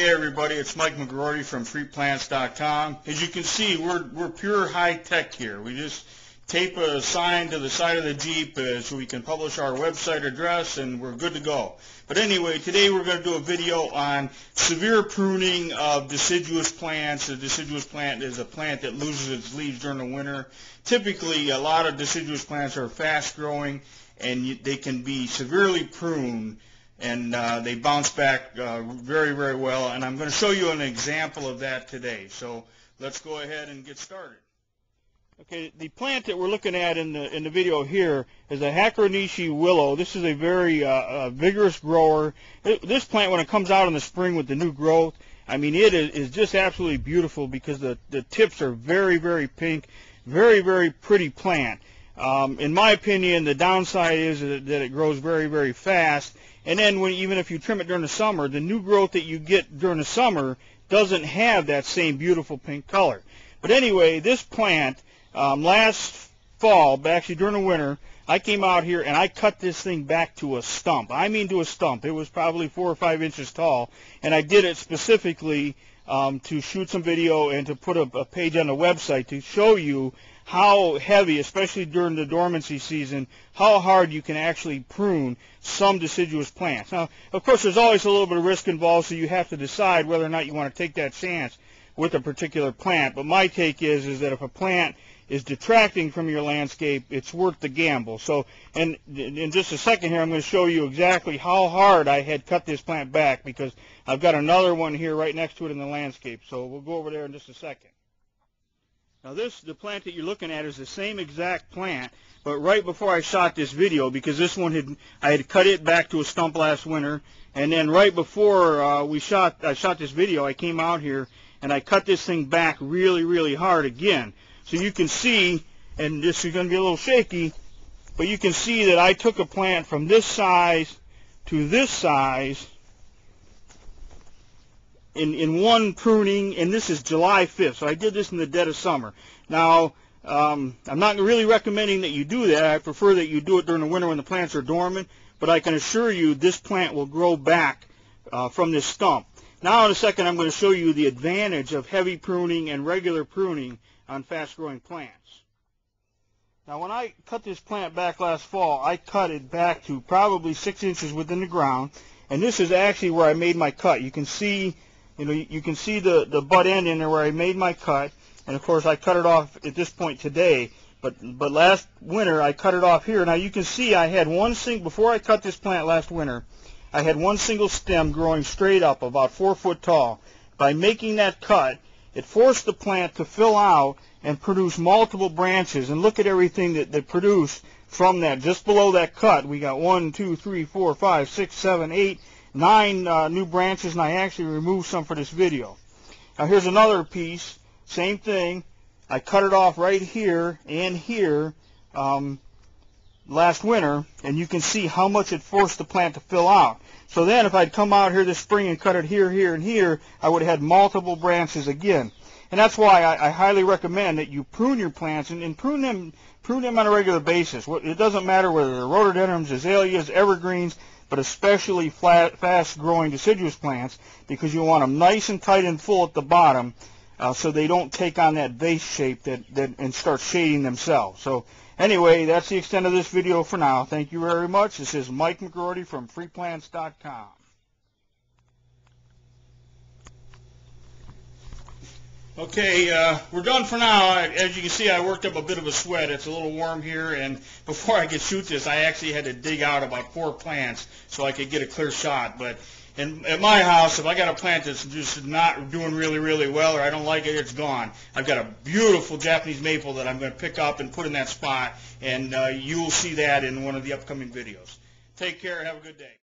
Hey everybody, it's Mike McGrory from freeplants.com. As you can see, we're pure high tech here. We just tape a sign to the side of the Jeep so we can publish our website address, and we're good to go. But anyway, today we're going to do a video on severe pruning of deciduous plants. A deciduous plant is a plant that loses its leaves during the winter. Typically, a lot of deciduous plants are fast growing, and they can be severely pruned, and they bounce back very, very well. And I'm going to show you an example of that today. So let's go ahead and get started. Okay, the plant that we're looking at in the video here is a Hakuronishi willow. This is a very vigorous grower. This plant, when it comes out in the spring with the new growth, I mean, it is just absolutely beautiful because the tips are very, very pink, very, very pretty plant. In my opinion, the downside is that it grows very, very fast. And then even if you trim it during the summer, the new growth that you get during the summer doesn't have that same beautiful pink color. But anyway, this plant, last fall, actually during the winter, I came out here and I cut this thing back to a stump. I mean to a stump. It was probably 4 or 5 inches tall, and I did it specifically to shoot some video and to put a page on the website to show you how heavy, especially during the dormancy season, how hard you can actually prune some deciduous plants. Now, of course, there's always a little bit of risk involved, so you have to decide whether or not you want to take that chance with a particular plant. But my take is that if a plant is detracting from your landscape, it's worth the gamble. So, and in just a second here, I'm going to show you exactly how hard I had cut this plant back, because I've got another one here right next to it in the landscape. So we'll go over there in just a second. Now the plant that you're looking at is the same exact plant, but right before I shot this video, because this one I had cut it back to a stump last winter, and then right before I shot this video, I came out here and I cut this thing back really, really hard again. So you can see, and this is going to be a little shaky, but you can see that I took a plant from this size to this size in one pruning, and this is July 5th, so I did this in the dead of summer. Now, I'm not really recommending that you do that. I prefer that you do it during the winter when the plants are dormant, but I can assure you this plant will grow back from this stump. Now in a second, I'm going to show you the advantage of heavy pruning and regular pruning on fast-growing plants. Now, when I cut this plant back last fall, I cut it back to probably 6 inches within the ground, and this is actually where I made my cut. You can see, you can see the butt end in there where I made my cut, and of course I cut it off at this point today. But last winter I cut it off here. Now you can see I had before I cut this plant last winter, I had one single stem growing straight up about 4 foot tall. By making that cut, it forced the plant to fill out and produce multiple branches. And look at everything that produced from that. Just below that cut, we got 1, 2, 3, 4, 5, 6, 7, 8, 9 new branches, and I actually removed some for this video. Now here's another piece, same thing. I cut it off right here and here last winter, and you can see how much it forced the plant to fill out. So then if I'd come out here this spring and cut it here, here, and here, I would have had multiple branches again. And that's why I highly recommend that you prune your plants and prune them on a regular basis. It doesn't matter whether they're rhododendrons, azaleas, evergreens, but especially fast-growing deciduous plants, because you want them nice and tight and full at the bottom, so they don't take on that vase shape and start shading themselves. So anyway, that's the extent of this video for now. Thank you very much. This is Mike McGrory from freeplants.com. Okay, we're done for now. As you can see, I worked up a bit of a sweat. It's a little warm here, and before I could shoot this, I actually had to dig out about 4 plants so I could get a clear shot. But at my house, if I got a plant that's just not doing really, really well, or I don't like it, it's gone. I've got a beautiful Japanese maple that I'm going to pick up and put in that spot, and you will see that in one of the upcoming videos. Take care. Have a good day.